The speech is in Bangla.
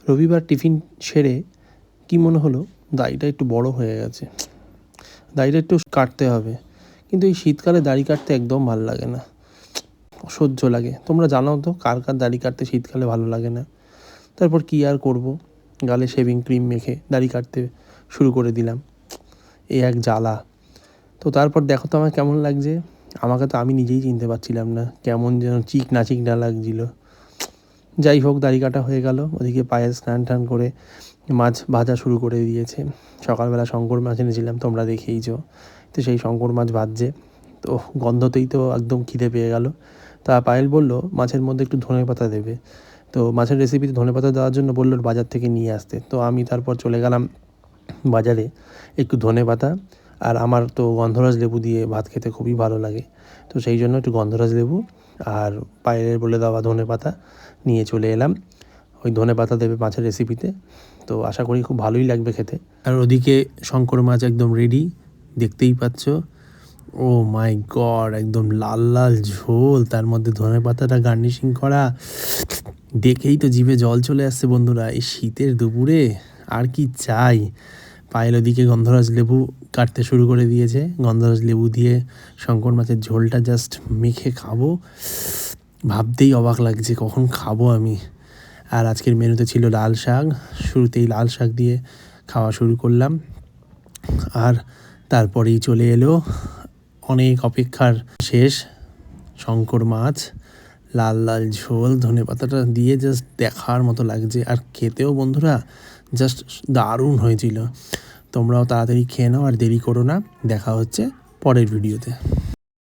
রবিবার টিফিন সেরে কী মনে হলো, দাড়িটা একটু বড় হয়ে গেছে, দাড়িটা একটু কাটতে হবে। কিন্তু এই শীতকালে দাড়ি কাটতে একদম ভালো লাগে না, অসহ্য লাগে। তোমরা জানো তো কার কার দাড়ি কাটতে শীতকালে ভালো লাগে না। তারপর কী আর করব, গালে শেভিং ক্রিম মেখে দাড়ি কাটতে শুরু করে দিলাম। এই এক জ্বালা। তো তারপর দেখো তো আমার কেমন লাগছে। আমাকে তো আমি নিজেই চিনতে পারছিলাম না, কেমন যেন চিকনা চিকনা লাগছিল। যাই হোক, দাড়ি কাটা হয়ে গেল। ওদিকে পায়ে স্নান টান করে মাছ ভাজা শুরু করে দিয়েছে। সকালবেলা শঙ্কর মাছ এনেছিলাম, তোমরা দেখেইছো। তো সেই শঙ্কর মাছ ভাজছে, তো গন্ধতেই তো একদম খিদে পেয়ে গেল। তা পায়েল বলল মাছের মধ্যে একটু ধনেপাতা দেবে। তো মাছের রেসিপিতে ধনেপাতা দেওয়ার জন্য বলল বাজার থেকে নিয়ে আসতে। তো আমি তারপর চলে গেলাম বাজারে, একটু ধনেপাতা, আর আমার তো গন্ধরাজ লেবু দিয়ে ভাত খেতে খুবই ভালো লাগে, তো সেই জন্য একটু গন্ধরাজ লেবু আর পায়েলের বলে দেওয়া ধনেপাতা নিয়ে চলে এলাম। ওই ধনেপাতা দেবে মাছের রেসিপিতে, তো আশা করি খুব ভালোই লাগবে খেতে। আর ওদিকে শঙ্কর মাছ একদম রেডি, দেখতেই পাচ্ছ। ও মাই গড, একদম লাল লাল ঝোল, তার মধ্যে ধনেপাতাটা গার্নিশিং করা, দেখেই তো জিভে জল চলে আসছে বন্ধুরা। এই শীতের দুপুরে আর কি চাই। পায়েল ওদিকে গন্ধরাজ লেবু কাটতে শুরু করে দিয়েছে। গন্ধরাজ লেবু দিয়ে শঙ্কর মাছের ঝোলটা জাস্ট মেখে খাবো, ভাবতেই অবাক লাগছে কখন খাবো আমি। আর আজকের মেনুতে ছিল লাল শাক, শুরুতেই লাল শাক দিয়ে খাওয়া শুরু করলাম। আর তারপরেই চলে এলো অনেক অপেক্ষার শেষ, শঙ্কর মাছ, লাল লাল ঝোল, ধনেপাতাটা দিয়ে জাস্ট দেখার মতো লাগছে। আর খেতেও বন্ধুরা জাস্ট দারুণ হয়েছিল। তোমরাও তাড়াতাড়ি খেয়ে নাও আর দেরি করো না। দেখা হচ্ছে পরের ভিডিওতে।